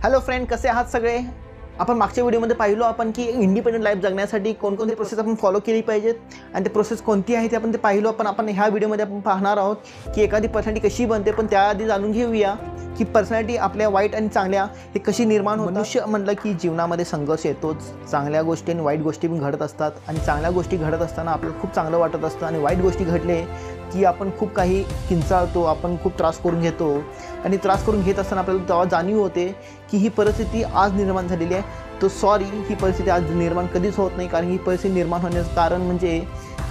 Hello friend, कसे आहात सगळे? आपण मागच्या व्हिडिओमध्ये पाहिलो आपण की इंडिपेंडंट लाईफ जगण्यासाठी कोणकोणते प्रोसेस आपण फॉलो केली पाहिजेत आणि ते प्रोसेस कोणती आहे ते आपण पाहिलो. आपण ह्या व्हिडिओमध्ये आपण पाहणार आहोत की एखादी पर्सनॅलिटी कशी बनते. पण त्याआधी जाणून घेऊया की पर्सनॅलिटी आपल्या वाईट आणि चांगल्या हे कशी निर्माण होतात. मनुष्य म्हणलं की जीवनामध्ये संघर्ष येतोच. चांगल्या गोष्टी आणि वाईट गोष्टी पण घडत असतात आणि चांगल्या गोष्टी घडत असताना आपल्याला खूप चांगलं वाटत असतं आणि वाईट गोष्टी घडले की आपण खूप काही किंचाळतो, आपण खूप त्रास करून घेतो आणि त्रास करून घेत असताना आपल्याला तेव्हा जाणीव होते की ही परिस्थिती आज निर्माण झालेली आहे. तो सॉरी, ही परिस्थिती आज निर्माण कधीच होत नाही. कारण ही परिस्थिती निर्माण होण्याचं कारण म्हणजे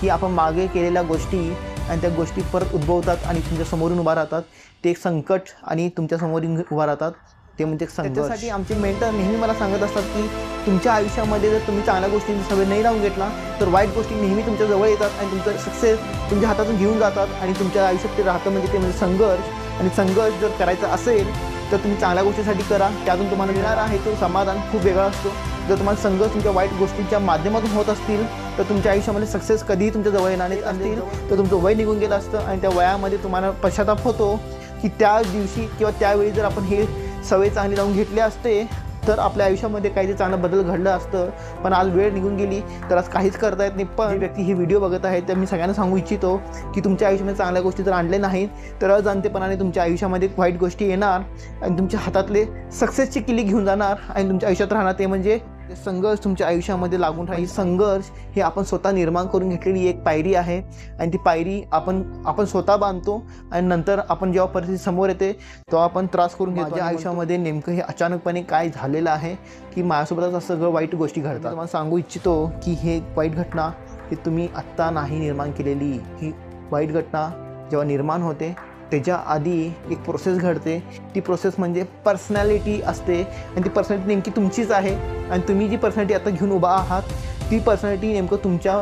की आपण मागे केलेल्या गोष्टी आणि त्या गोष्टी परत उद्भवतात आणि तुमच्या समोरून उभा राहतात. ते एक संकट आणि तुमच्या समोरून उभा राहतात, ते म्हणजे संघर्ष. त्यासाठी आमचे मेंटर नेहमी मला सांगत असतात की तुमच्या आयुष्यामध्ये जर तुम्ही चांगल्या गोष्टींची सवय नाही लावून घेतला तर वाईट गोष्टी नेहमी तुमच्या जवळ येतात आणि तुमचं सक्सेस तुमच्या हातातून घेऊन जातात आणि तुमच्या आयुष्यात ते राहतं. म्हणजे ते म्हणजे संघर्ष. आणि संघर्ष जर करायचा असेल तर तुम्ही चांगल्या गोष्टीसाठी करा. त्यातून तुम्हाला मिळणार आहे तो समाधान खूप वेगळा असतो. जर तुम्हाला संघर्ष तुमच्या वाईट गोष्टींच्या माध्यमातून होत असतील तर तुमच्या आयुष्यामध्ये सक्सेस कधीही तुमच्या जवळ येणार नाही असतील तर तुमचं वय निघून गेलं असतं आणि त्या वयामध्ये तुम्हाला पश्चाताप होतो की त्या दिवशी किंवा त्यावेळी जर आपण हे सवय चांगली लावून घेतले असते तर आपल्या आयुष्यामध्ये काहीतरी चांगलं बदल घडलं असतं. पण आज वेळ निघून गेली तर आज काहीच करता येत नाही. पण व्यक्ती ही व्हिडिओ बघत आहे तर मी सगळ्यांना सांगू इच्छितो की तुमच्या आयुष्यामध्ये चांगल्या गोष्टी जर आणल्या नाहीत तर अजाणतेपणाने तुमच्या आयुष्यामध्ये वाईट गोष्टी येणार आणि तुमच्या हातातले सक्सेसची किल्ली घेऊन जाणार आणि तुमच्या आयुष्यात राहणार. ते म्हणजे संघर्ष तुमच्या आयुष्यामध्ये लागून राहील. संघर्ष हे आपण स्वतः निर्माण करून घेतलेली एक पायरी आहे आणि ती पायरी आपण स्वतः बांधतो आणि नंतर आपण जेव्हा परिस्थिती समोर येते तेव्हा आपण त्रास करून घेतो. माझ्या आयुष्यामध्ये नेमकं हे अचानकपणे काय झालेलं आहे की माझ्यासोबतच असं सगळं वाईट गोष्टी घडतात. तुम्हाला सांगू इच्छितो की हे वाईट घटना ही तुम्ही आत्ता नाही निर्माण केलेली. ही वाईट घटना जेव्हा निर्माण होते त्याच्या आधी एक प्रोसेस घडते. ती प्रोसेस म्हणजे पर्सनॅलिटी असते आणि ती पर्सनॅलिटी नेमकी तुमचीच आहे आणि तुम्ही जी पर्सनॅलिटी आता घेऊन उभा आहात ती पर्सनॅलिटी नेमकं तुमच्या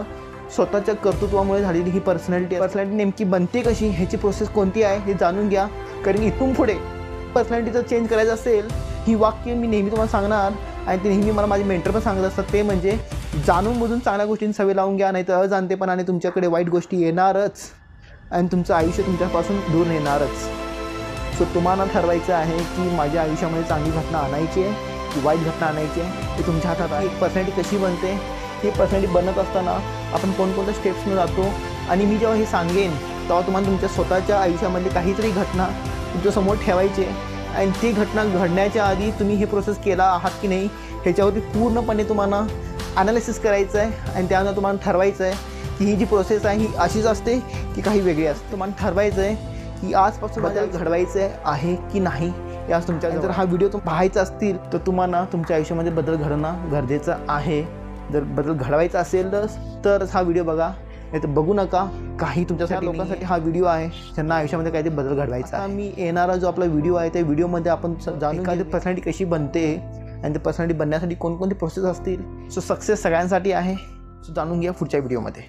स्वतःच्या कर्तृत्वामुळे झालेली ही पर्सनॅलिटी नेमकी बनते कशी, ह्याची प्रोसेस कोणती आहे हे जाणून घ्या. कारण इथून पुढे पर्सनॅलिटी जर चेंज करायचं असेल ही वाक्य मी नेहमी तुम्हाला सांगणार आणि ते नेहमी मला माझे मेंटर पण सांगत असतात. ते म्हणजे जाणून बुजून चांगल्या गोष्टींची सवय लावून घ्या, नाही तर अजाणतेपणाने तुमच्याकडे वाईट गोष्टी येणारच आणि तुमचं आयुष्य तुमच्यापासून दूर नेणारच. सो तुम्हाला ठरवायचं आहे की माझ्या आयुष्यामध्ये चांगली घटना आणायची आहे की वाईट घटना आणायची आहे, ते तुमच्या हातात आहे. एक पर्सनॅलिटी कशी बनते, ही पर्सनॅलिटी बनत असताना आपण कोणकोणत्या स्टेप्सनं जातो आणि मी जेव्हा हे सांगेन तेव्हा तुम्हाला तुमच्या स्वतःच्या आयुष्यामध्ये काहीतरी घटना तुमच्यासमोर ठेवायची आहे आणि ती घटना घडण्याच्या आधी तुम्ही हे प्रोसेस केला आहात की नाही ह्याच्यावरती पूर्णपणे तुम्हाला ॲनालिसिस करायचं आहे आणि त्यानंतर तुम्हाला ठरवायचं आहे की ही जी प्रोसेस आहे ही अशीच असते की काही वेगळी असते. तुम्हाला ठरवायचं आहे की आजपासून बदल घडवायचं आहे की नाही. यास तुमच्या जर हा व्हिडिओ पाहायचा असतील तर तुम्हाला तुमच्या आयुष्यामध्ये बदल घडणं गरजेचं आहे. जर बदल घडवायचा असेल तर हा व्हिडिओ बघा, नाही तर बघू नका. काही तुमच्यासाठी लोकांसाठी हा व्हिडिओ आहे ज्यांना आयुष्यामध्ये काहीतरी बदल घडवायचा आहे. मी येणारा जो आपला व्हिडिओ आहे त्या व्हिडिओमध्ये आपण जाणून एखादी पर्सनॅलिटी कशी बनते आणि त्या पर्सनॅलिटी बनण्यासाठी कोणकोणती प्रोसेस असतील. सो सक्सेस सगळ्यांसाठी आहे. सो जाणून घ्या पुढच्या व्हिडिओमध्ये.